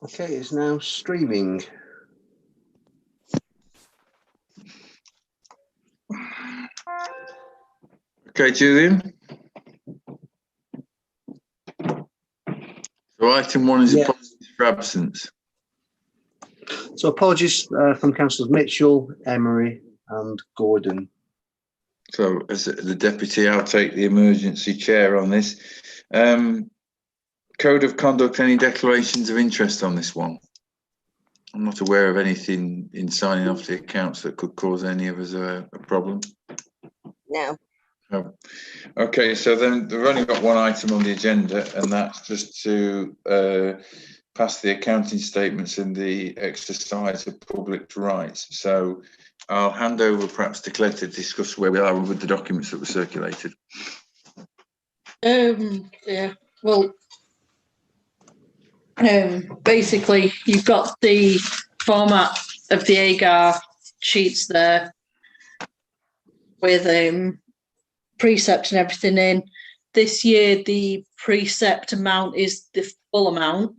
Okay, it's now streaming. Okay, Julian. So item 1 is apologies for absence. So apologies from Councillors Mitchell, Emery and Gordon. So as the deputy, I'll take the emergency chair on this. Code of conduct, any declarations of interest on this one? I'm not aware of anything in signing off the accounts that could cause any of us a problem. No. Oh. Okay, so then we've only got one item on the agenda, and that's just to pass the accounting statements in the exercise of public rights. So I'll hand over perhaps to Claire to discuss where we are with the documents that were circulated. Yeah, well, basically you've got the format of the AGAR sheets there with precept and everything in. This year the precept amount is the full amount,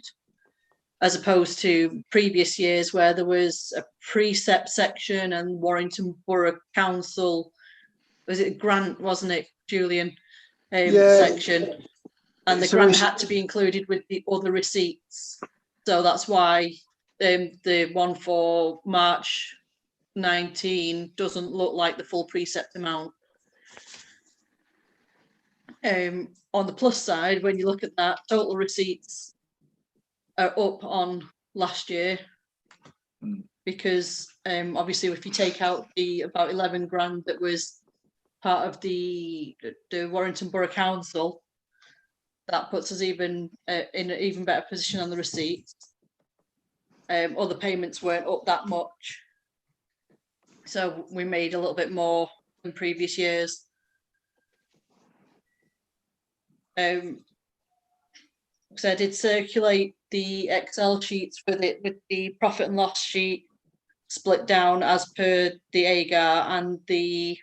as opposed to previous years where there was a precept section and Warrington Borough Council, was it grant, wasn't it, Julian? Section, and the grant had to be included with the other receipts. So that's why the one for March 19 doesn't look like the full precept amount. On the plus side, when you look at that, total receipts are up on last year, because obviously if you take out the about 11 grand that was part of the Warrington Borough Council, that puts us even in an even better position on the receipts. Other payments weren't up that much, so we made a little bit more than previous years. So I did circulate the Excel sheets with the profit and loss sheet split down as per the AGAR and the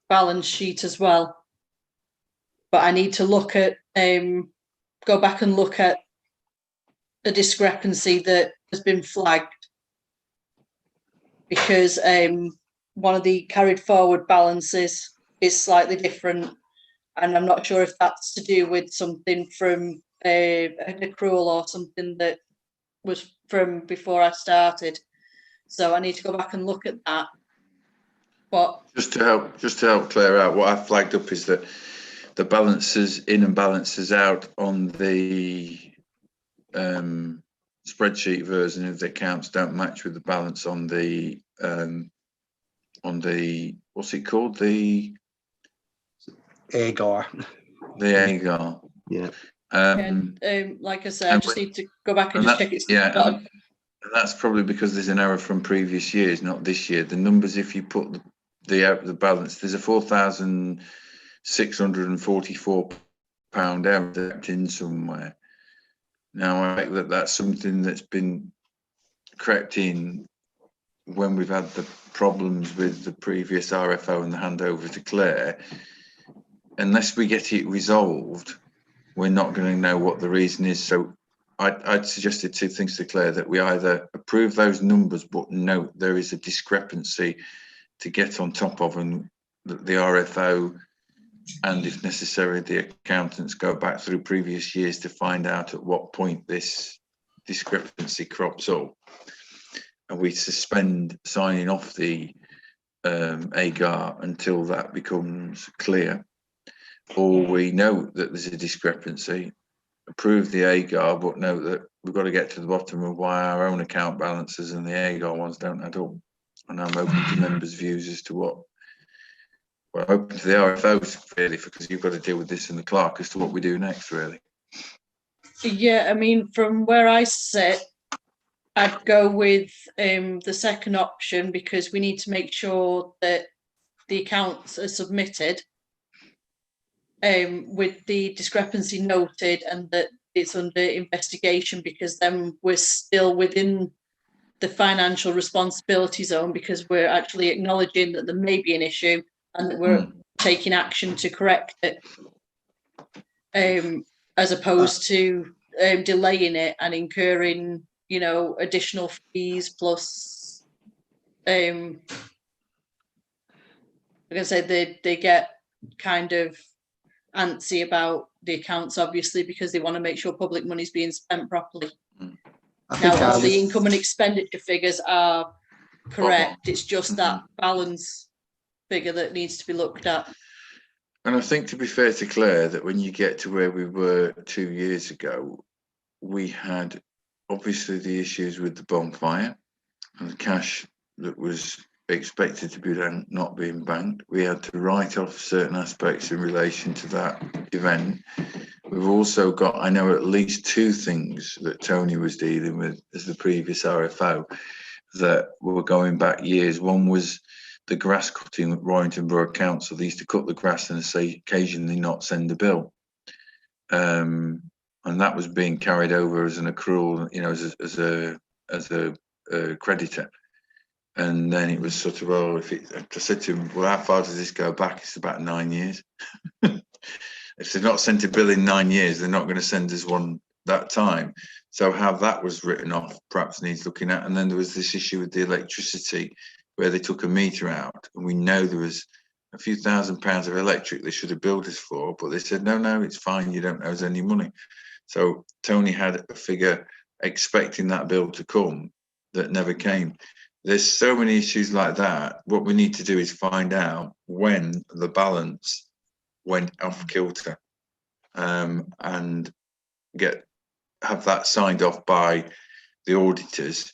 balance sheet as well. But I need to look at go back and look at the discrepancy that has been flagged, because one of the carried forward balances is slightly different, and I'm not sure if that's to do with something from an accrual or something that was from before I started. So I need to go back and look at that. But just to help Claire out, what I flagged up is that the balances in and balances out on the spreadsheet version of the accounts don't match with the balance on the what's it called, the AGAR. The AGAR. Yeah. Like I said, I just need to go back and just check it. Yeah, and that's probably because there's an error from previous years, not this year. The numbers, if you put the balance, there's a £4,644 error in somewhere. Now I think that's something that's been crept in when we've had the problems with the previous RFO and the handover to Claire. Unless we get it resolved, we're not going to know what the reason is. So I'd suggested two things to Claire: that we either approve those numbers but note there is a discrepancy to get on top of, and the RFO, and if necessary the accountants, go back through previous years to find out at what point this discrepancy crops up, and we suspend signing off the AGAR until that becomes clear. Or we know that there's a discrepancy, approve the AGAR, but note that we've got to get to the bottom of why our own account balances and the AGAR ones don't add up. And I'm open to members' views as to what, well, open to the RFOs really, because you've got to deal with this in the clerk as to what we do next, really. Yeah, I mean, from where I sit, I'd go with the second option, because we need to make sure that the accounts are submitted with the discrepancy noted and that it's under investigation, because then we're still within the financial responsibility zone, because we're actually acknowledging that there may be an issue and that we're taking action to correct it. as opposed to delaying it and incurring, you know, additional fees plus. I'm gonna say they get kind of antsy about the accounts, obviously, because they want to make sure public money is being spent properly. Now, all the income and expenditure figures are correct. It's just that balance figure that needs to be looked at. And I think, to be fair to Claire, that when you get to where we were 2 years ago, we had obviously the issues with the bonfire and the cash that was expected to be then not being banked. We had to write off certain aspects in relation to that event. We've also got, I know, at least 2 things that Tony was dealing with as the previous RFO that were going back years. One was the grass cutting at Royington Borough Council. They used to cut the grass and say occasionally not send a bill. And that was being carried over as an accrual, you know, as a creditor. And then it was sort of, oh, I said to him, well, how far does this go back? It's about 9 years. If they've not sent a bill in 9 years, they're not going to send us one that time. So how that was written off perhaps needs looking at. And then there was this issue with the electricity where they took a meter out, and we know there was a few £1,000s of electric they should have billed us for, but they said, no, it's fine, you don't owe us any money. So Tony had a figure expecting that bill to come that never came. There's so many issues like that. What we need to do is find out when the balance went off kilter, and have that signed off by the auditors.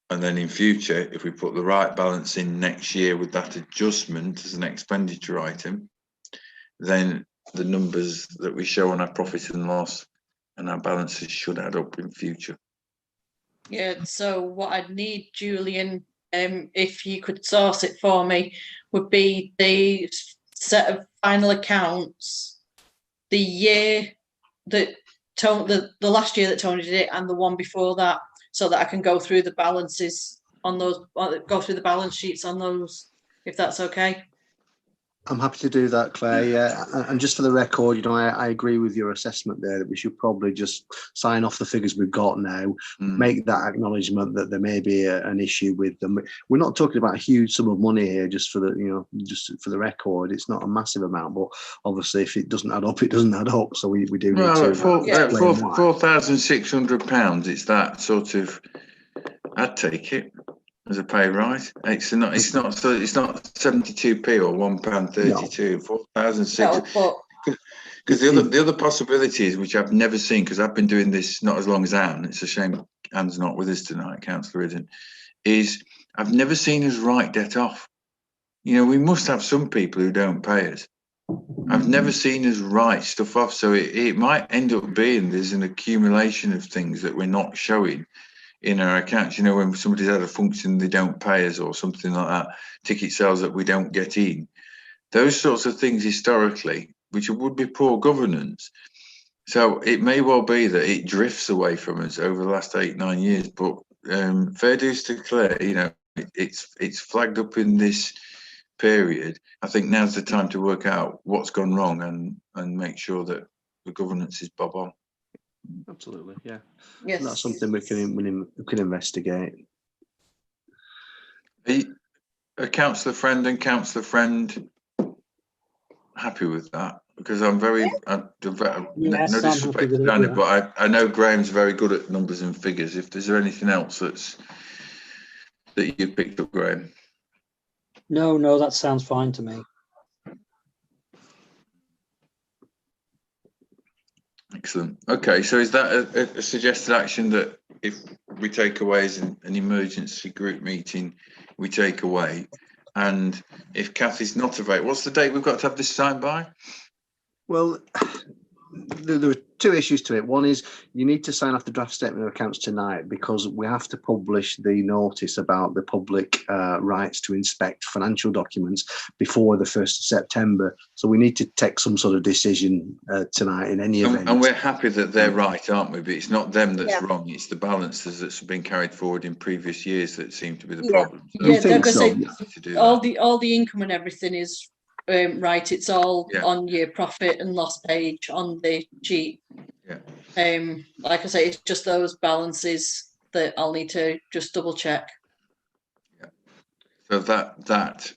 And then in future, if we put the right balance in next year with that adjustment as an expenditure item, then the numbers that we show on our profit and loss and our balances should add up in future. Yeah, so what I'd need, Julian, if you could source it for me, would be the set of final accounts, the year that the last year that Tony did it and the one before that, so that I can go through the balances on those, go through the balance sheets on those, if that's okay. I'm happy to do that, Claire. Yeah, and just for the record, you know, I agree with your assessment there that we should probably just sign off the figures we've got now, make that acknowledgement that there may be an issue with them. We're not talking about a huge sum of money here, just for the, you know, just for the record. It's not a massive amount, but obviously, if it doesn't add up, it doesn't add up. So we do need to. £4,600. It's that sort of. I'd take it as a pay rise. It's not 72p or £1.32. 4,600. Because the other possibilities, which I've never seen, because I've been doing this not as long as Anne. It's a shame Anne's not with us tonight. Councillor isn't. Is I've never seen us write debt off. You know, we must have some people who don't pay us. I've never seen us write stuff off. So it might end up being there's an accumulation of things that we're not showing in our accounts. You know, when somebody's had a function they don't pay us or something like that, ticket sales that we don't get in, those sorts of things historically, which would be poor governance. So it may well be that it drifts away from us over the last 8-9 years, but fair dues to Claire, you know, it's flagged up in this period. I think now's the time to work out what's gone wrong and make sure that the governance is bob on. Absolutely, yeah. Yes, that's something we can investigate. A councillor friend happy with that, because I'm very, no disrespect to Danny, but I know Graham's very good at numbers and figures. If there's anything else that you picked up, Graham? No, that sounds fine to me. Excellent. Okay, so is that a suggested action that if we take away as an emergency group meeting, we take away? And if Kathy's not available, what's the date we've got to have this signed by? Well, there were 2 issues to it. One is you need to sign off the draft statement of accounts tonight, because we have to publish the notice about the public rights to inspect financial documents before the 1st of September. So we need to take some sort of decision tonight in any event. And we're happy that they're right, aren't we? But it's not them that's wrong. It's the balances that's been carried forward in previous years that seem to be the problem. So all the income and everything is right. It's all Yeah. on your profit and loss page on the sheet. Yeah. Like I say, it's just those balances that I'll need to just double check. Yeah. So that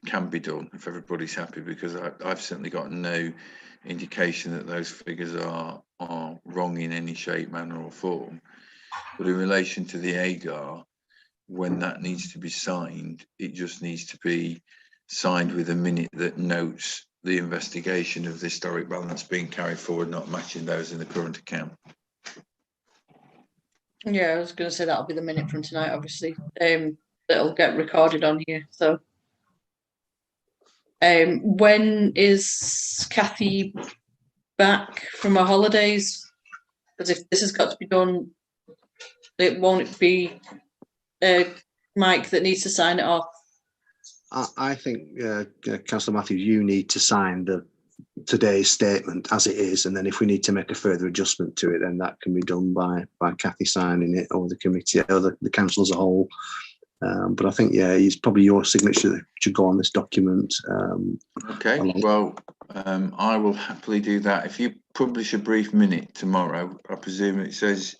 can be done if everybody's happy, because I've certainly got no indication that those figures are wrong in any shape, manner or form. But in relation to the AGAR, when that needs to be signed, it just needs to be signed with a minute that notes the investigation of the historic balance being carried forward, not matching those in the current account. Yeah, I was going to say that'll be the minute from tonight, obviously. That'll get recorded on here. So, when is Kathy back from her holidays? Because if this has got to be done, it won't be Mike that needs to sign it off. I think, Councillor Matthews, you need to sign today's statement as it is, and then if we need to make a further adjustment to it, then that can be done by Kathy signing it, or the committee, or the council as a whole. But I think, yeah, it's probably your signature that should go on this document. Okay, well, I will happily do that. If you publish a brief minute tomorrow, I presume it says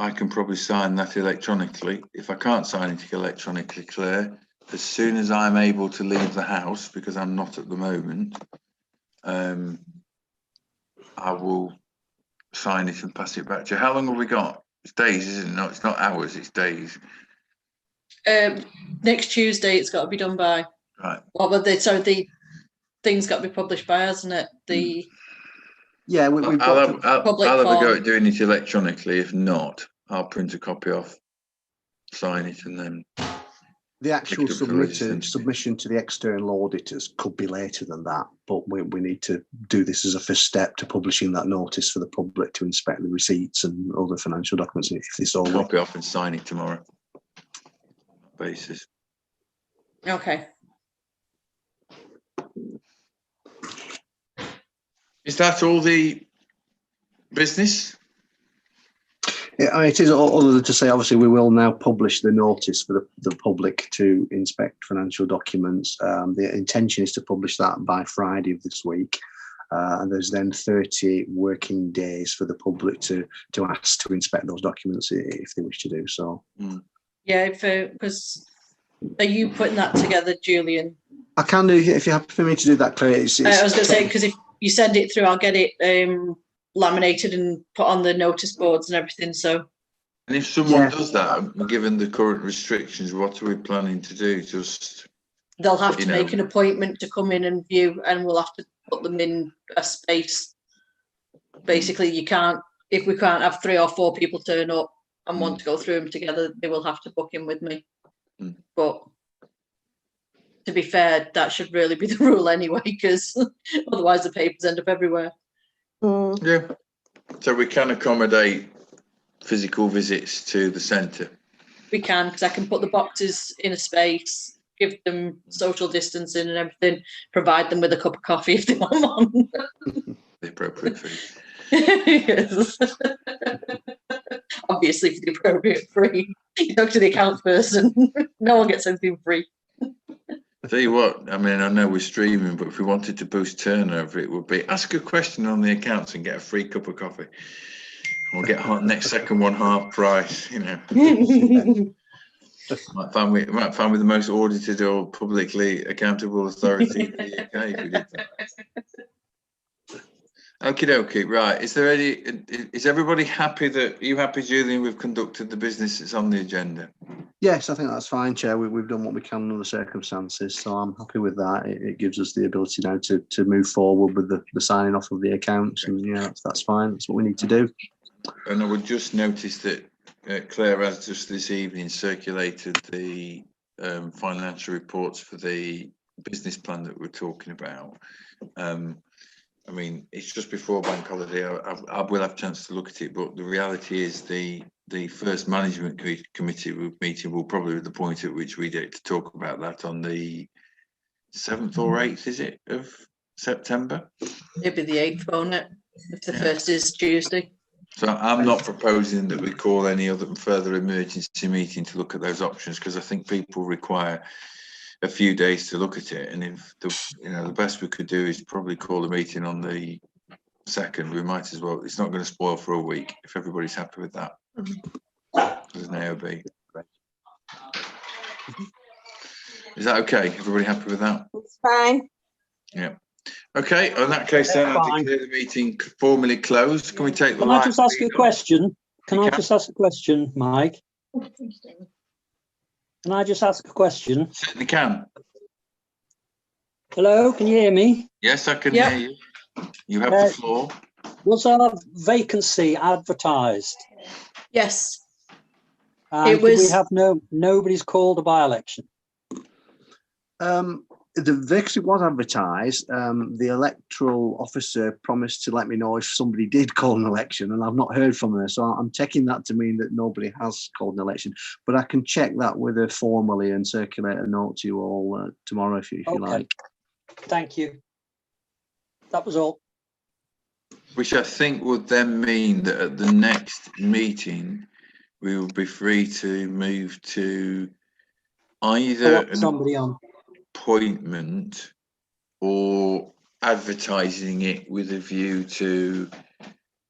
I can probably sign that electronically. If I can't sign it electronically, Claire, as soon as I'm able to leave the house, because I'm not at the moment, I will sign it and pass it back to you. How long have we got? It's days, isn't it? No, it's not hours, it's days. Next Tuesday, it's got to be done by. Right. Well, but the thing's got to be published by, hasn't it? Yeah, I'll have a go at doing it electronically. If not, I'll print a copy off, sign it, and then the actual submission to the external auditors could be later than that, but we need to do this as a first step to publishing that notice for the public to inspect the receipts and other financial documents. If this all copy off and sign it tomorrow. Basis. Okay. Is that all the business? Yeah, it is, other than to say, obviously, we will now publish the notice for the public to inspect financial documents. The intention is to publish that by Friday of this week. And there's then 30 working days for the public to ask to inspect those documents if they wish to do so. Yeah, because are you putting that together, Julian? I can do, if you're happy for me to do that, Claire. I was going to say, because if you send it through, I'll get it laminated and put on the notice boards and everything. So, and if someone does that, given the current restrictions, what are we planning to do? Just they'll have to make an appointment to come in and view, and we'll have to put them in a space. Basically, if we can't have 3 or 4 people turn up and want to go through them together, they will have to book in with me. But to be fair, that should really be the rule anyway, because otherwise the papers end up everywhere. Yeah, so we can accommodate physical visits to the centre. We can, because I can put the boxes in a space, give them social distancing and everything, provide them with a cup of coffee if they want one. The appropriate fee. Yes. Obviously for the appropriate fee. You talk to the accounts person. No one gets anything free. Tell you what, I mean, I know we're streaming, but if we wanted to boost turnover, it would be ask a question on the accounts and get a free cup of coffee. We'll get next second one half price, you know. might find we're the most audited or publicly accountable authority in the UK if we did that. Okie dokie, right. Is everybody happy Julian, we've conducted the business that's on the agenda? Yes, I think that's fine, Chair. We've done what we can under the circumstances, so I'm happy with that. It gives us the ability now to move forward with the signing off of the accounts, and yeah, that's fine. That's what we need to do. And I would just notice that Claire has just this evening circulated the financial reports for the business plan that we're talking about. I mean, it's just before bank holiday. I will have a chance to look at it, but the reality is the first management committee meeting will probably be the point at which we get to talk about that on the 7th or 8th, is it, of September? Maybe the 8th, won't it? If the first is Tuesday. So I'm not proposing that we call any other further emergency meeting to look at those options, because I think people require a few days to look at it, and if the best we could do is probably call a meeting on the 2nd. We might as well. It's not going to spoil for a week if everybody's happy with that. As an AOB. Is that okay? Everybody happy with that? It's fine. Yeah. Okay. In that case, then I declare the meeting formally closed. Can we take the? Can I just ask a question? Can I just ask a question, Mike? Can I just ask a question? Certainly can. Hello, can you hear me? Yes, I can hear you. You have the floor. Was our vacancy advertised? Yes. It was. We have nobody's called a by-election. The vacancy was advertised. The electoral officer promised to let me know if somebody did call an election, and I've not heard from her. So I'm taking that to mean that nobody has called an election. But I can check that with her formally and circulate a note to you all tomorrow if you like. Thank you. That was all. Which I think would then mean that at the next meeting, we will be free to move to either somebody on appointment or advertising it with a view to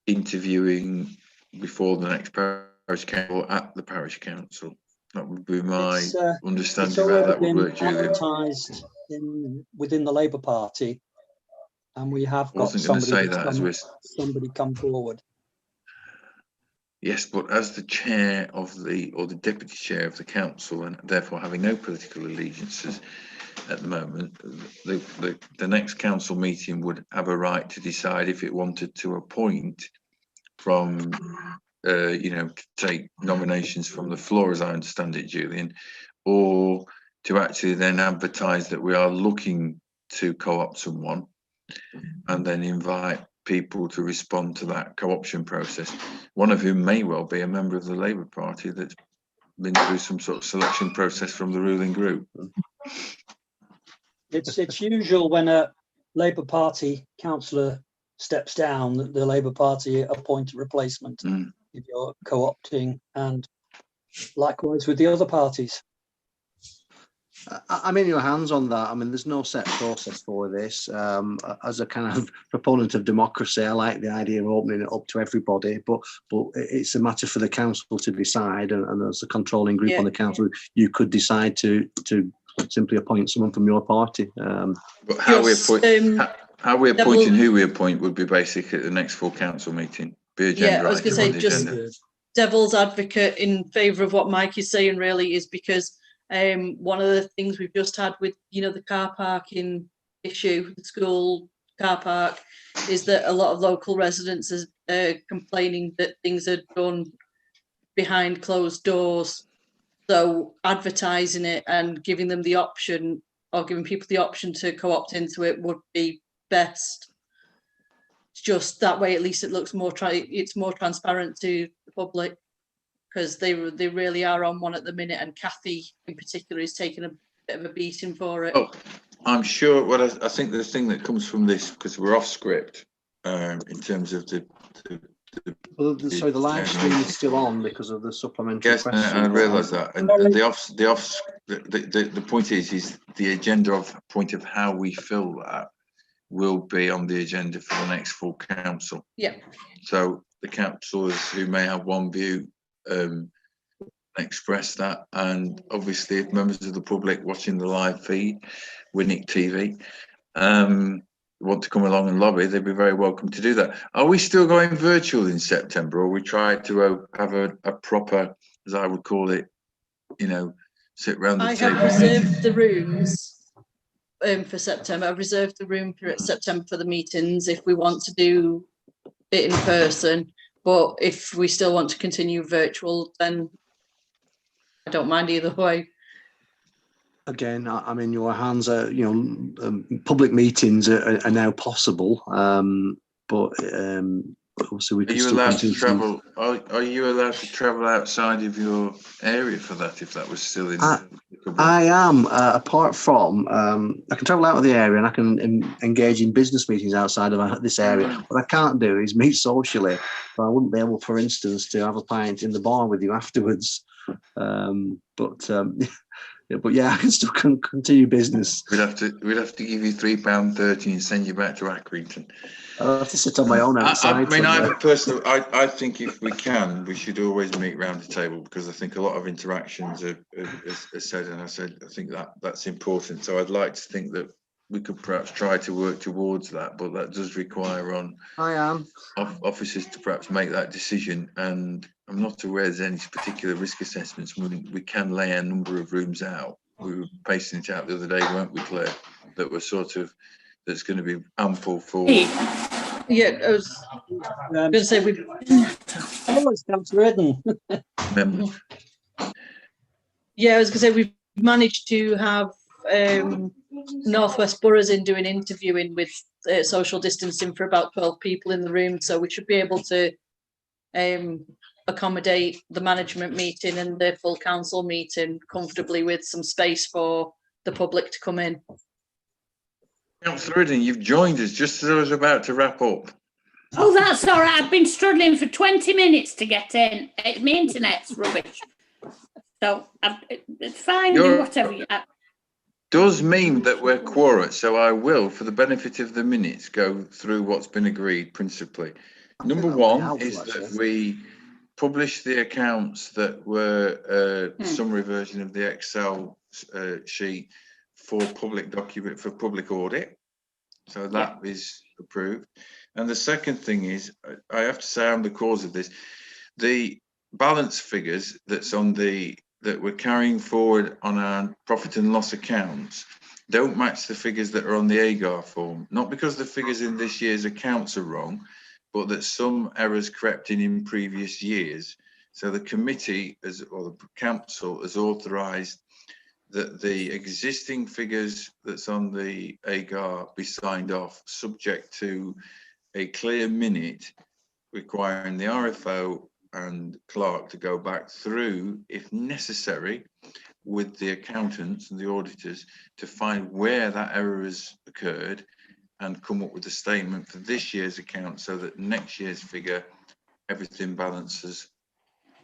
interviewing before the next parish council at the parish council. That would be my understanding of how that would work, Julian. Advertised within the Labour Party, and we have got somebody come forward. Yes, but as the chair of the deputy chair of the council, and therefore having no political allegiances at the moment, the next council meeting would have a right to decide if it wanted to appoint from, take nominations from the floor, as I understand it, Julian, or to actually then advertise that we are looking to co-opt someone and then invite people to respond to that co-option process, one of whom may well be a member of the Labour Party that's been through some sort of selection process from the ruling group. It's usual when a Labour Party councillor steps down that the Labour Party appoint a replacement if you're co-opting, and likewise with the other parties. I'm in your hands on that. I mean, there's no set process for this. As a kind of proponent of democracy, I like the idea of opening it up to everybody, but it's a matter for the council to decide, and as a controlling group on the council, you could decide to simply appoint someone from your party. But how we appoint and who we appoint would be basic at the next full council meeting. I was going to say, just devil's advocate in favour of what Mike is saying, really, is because one of the things we've just had with, the car parking issue, the school car park, is that a lot of local residents are complaining that things are done behind closed doors. So advertising it and giving them the option, or giving people the option to co-opt into it, would be best. It's just that way, at least it looks more it's more transparent to the public, because they really are on one at the minute, and Kathy in particular is taking a bit of a beating for it. Oh, I'm sure. Well, I think the thing that comes from this, because we're off script in terms of the live stream is still on because of the supplementary. Yes, I realise that. And the point is the agenda point of how we fill that will be on the agenda for the next full council. Yeah. So the councillors who may have one view express that, and obviously if members of the public watching the live feed, Winwick TV, want to come along and lobby, they'd be very welcome to do that. Are we still going virtual in September, or we try to have a proper, as I would call it, sit round the table? I have reserved the rooms for September. I've reserved the room for September for the meetings if we want to do it in person. But if we still want to continue virtual, then I don't mind either way. Again, I'm in your hands. Public meetings are now possible, but obviously we. Are you allowed to travel? Are you allowed to travel outside of your area for that? If that was still in. I am. Apart from, I can travel out of the area and I can engage in business meetings outside of this area. What I can't do is meet socially. So I wouldn't be able, for instance, to have a pint in the bar with you afterwards. Yeah, but yeah, I can still continue business. We'd have to give you £3.30 and send you back to Accrington. I'll have to sit on my own outside. I think if we can, we should always meet round the table, because I think a lot of interactions are said, and I think that's important. So I'd like to think that we could perhaps try to work towards that, but that does require officers to perhaps make that decision. And I'm not aware there's any particular risk assessments. We can lay a number of rooms out. We were pacing it out the other day, weren't we, Claire? That was that's going to be ample for. Yeah, I was going to say we've always come to Eden. Members. Yeah, I was going to say we've managed to have Northwest Boroughs in doing interviewing with social distancing for about 12 people in the room, so we should be able to accommodate the management meeting and the full council meeting comfortably with some space for the public to come in. Councillor Ridden, you've joined us just as I was about to wrap up. Oh, that's all right. I've been struggling for 20 minutes to get in. My internet's rubbish. So it's fine, whatever you have. Does mean that we're quorate, so I will, for the benefit of the minutes, go through what's been agreed principally. Number one is that we publish the accounts that were summary version of the Excel sheet for public document, for public audit. So that is approved. And the second thing is, I have to say I'm the cause of this, the balance figures that we're carrying forward on our profit and loss accounts don't match the figures that are on the AGAR form. Not because the figures in this year's accounts are wrong, but that some errors crept in previous years. So the committee or the council has authorised that the existing figures that's on the AGAR be signed off, subject to a clear minute requiring the RFO and clerk to go back through, if necessary, with the accountants and the auditors to find where that error has occurred and come up with a statement for this year's account, so that next year's figure, everything balances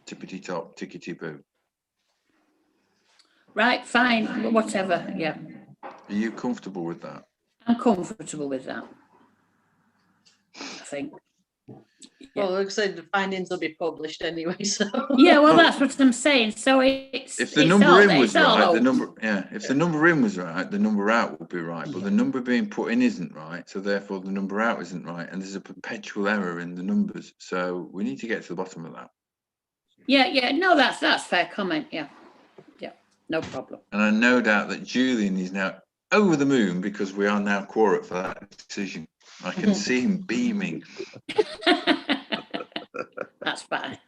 tippity top, tickety boo. Right, fine, whatever, yeah. Are you comfortable with that? I'm comfortable with that, I think. Well, like I said, the findings will be published anyway, so. Yeah, well, that's what I'm saying. So it's if the number in was right, the number in was right, the number out will be right. But the number being put in isn't right, so therefore the number out isn't right, and there's a perpetual error in the numbers. So we need to get to the bottom of that. Yeah, no, that's fair comment. Yeah, no problem. And I no doubt that Julian is now over the moon because we are now quorate for that decision. I can see him beaming. That's fine.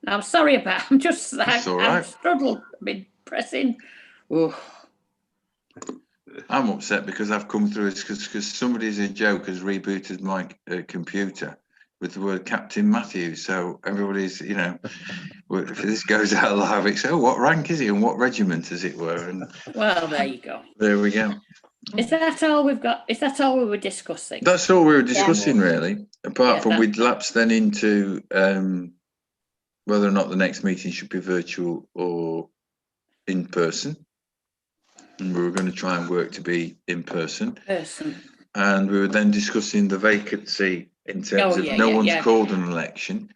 No, I'm sorry about. I'm just. I've struggled. I've been pressing. Oh. I'm upset because I've come through because somebody's a joke has rebooted my computer with the word Captain Matthew. So everybody's, if this goes out live, it's what rank is he and what regiment, as it were. And well, there you go. There we go. Is that all we've got? Is that all we were discussing? That's all we were discussing, really. Apart from we'd lapsed then into whether or not the next meeting should be virtual or in person. And we were going to try and work to be in person. And we were then discussing the vacancy in terms of no one's called an election.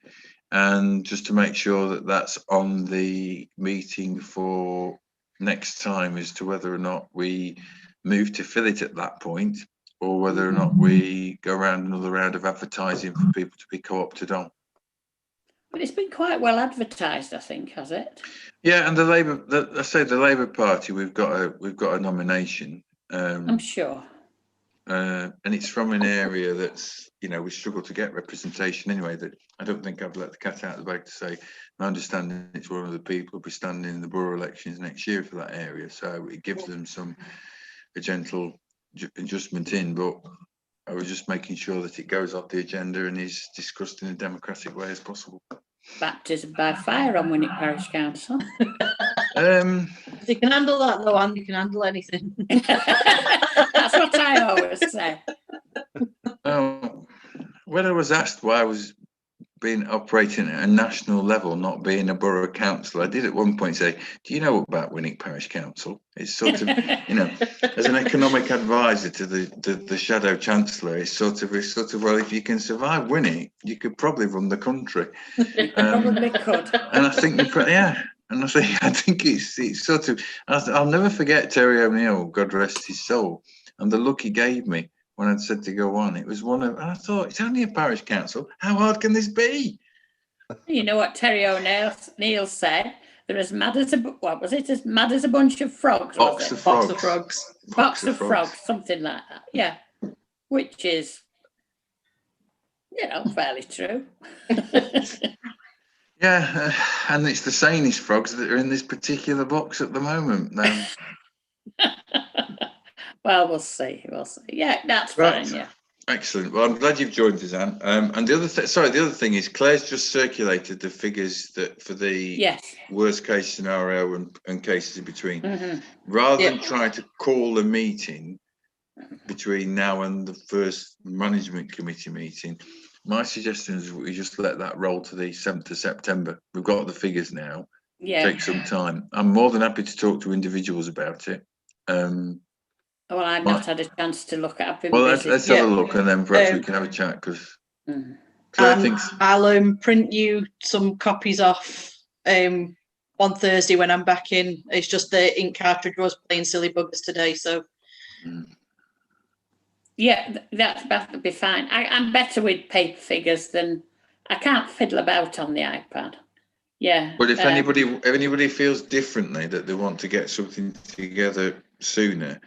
And just to make sure that that's on the meeting for next time as to whether or not we move to fill it at that point, or whether or not we go around another round of advertising for people to be co-opted on. But it's been quite well advertised, I think, has it? Yeah, and the Labour Party, we've got a nomination. I'm sure. And it's from an area that's, we struggle to get representation anyway. That I don't think I've let the cat out of the bag to say. My understanding it's one of the people who'll be standing in the borough elections next year for that area, so it gives them a gentle adjustment in, but I was just making sure that it goes off the agenda and is discussed in a democratic way as possible. Baptism by fire on Winwick Parish Council. If you can handle that, though, and you can handle anything. That's what I always say. When I was asked why I was been operating at a national level, not being a borough council. I did at one point say, do you know about Winwick Parish Council? It's sort of, as an economic advisor to the shadow chancellor, it's sort of, well, if you can survive Winwick, you could probably run the country. Probably could. And I think, and I think it's sort of, I'll never forget Terry O'Neill, God rest his soul, and the look he gave me when I'd said to go on. It was and I thought, it's only a parish council. How hard can this be? You know what Terry O'Neill said? They're as mad as as mad as a bunch of frogs. Box of frogs. Box of frogs, something like that. Yeah, which is, fairly true. Yeah, and it's the sanest frogs that are in this particular box at the moment. Well, we'll see. Yeah, that's right. fine. Yeah. Excellent. Well, I'm glad you've joined us, Anne. And the other thing is, Claire's just circulated the figures that for the worst case scenario and cases in between. Mm-hmm. Rather than try to call a meeting between now and the first management committee meeting, my suggestion is we just let that roll to the 7th of September. We've got the figures now. Yeah. Take some time. I'm more than happy to talk to individuals about it. Well, I've not had a chance to look at it. Well, let's have a look, and then perhaps we can have a chat, because Claire thinks... I'll print you some copies off on Thursday when I'm back in. It's just the ink cartridge was playing silly buggers today, so... Yeah, that'll be fine. I'm better with paper figures than... I can't fiddle about on the iPad. Yeah. But if anybody feels differently, that they want to get something together sooner,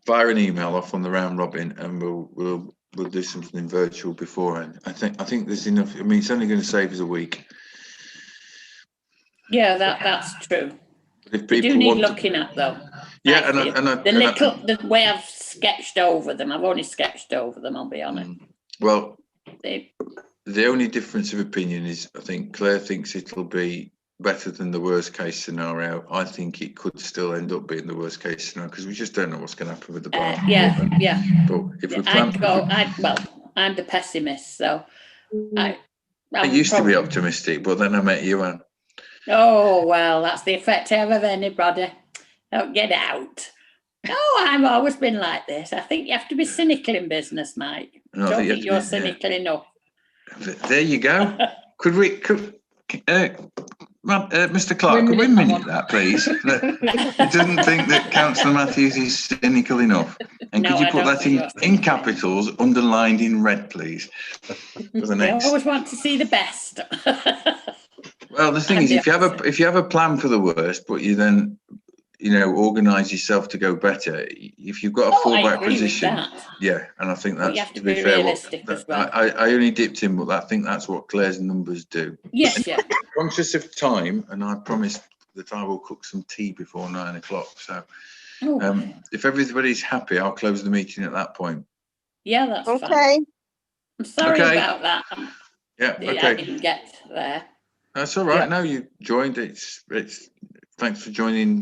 fire an email off on the round robin, and we'll do something virtual beforehand. I think there's enough. I mean, it's only going to save us a week. Yeah, that's true. But if they people do need want looking at, though. Yeah, the way I've sketched over them, I've only sketched over them, I'll be honest. Well, the only difference of opinion is, I think Claire thinks it'll be better than the worst case scenario. I think it could still end up being the worst case scenario, because we just don't know what's going to happen with the bar. But if we plan, I'm the pessimist, so I used to be optimistic, but then I met you, Anne. Oh well, that's the effect I have of anybody. Don't get out. No, I've always been like this. I think you have to be cynical in business, Mike. I don't think you're cynical enough. There you go. Could Mr. Clark, could we minute that, please? He doesn't think that Councillor Matthews is cynical enough. And could you put that in capitals, underlined in red, please? For the next. I always want to see the best. Well, the thing is, if you have a plan for the worst, but you then, organise yourself to go better. If you've got a fallback position, and I think that's, to be fair, realistic as well. I only dipped in, but I think that's what Claire's numbers do. Yes, yeah. Conscious of time, and I promised that I will cook some tea before 9 o'clock. So, if everybody's happy, I'll close the meeting at that point. Yeah, that's okay. Fine. I'm sorry about that. I didn't get there. That's all right. No, you joined. It's thanks for joining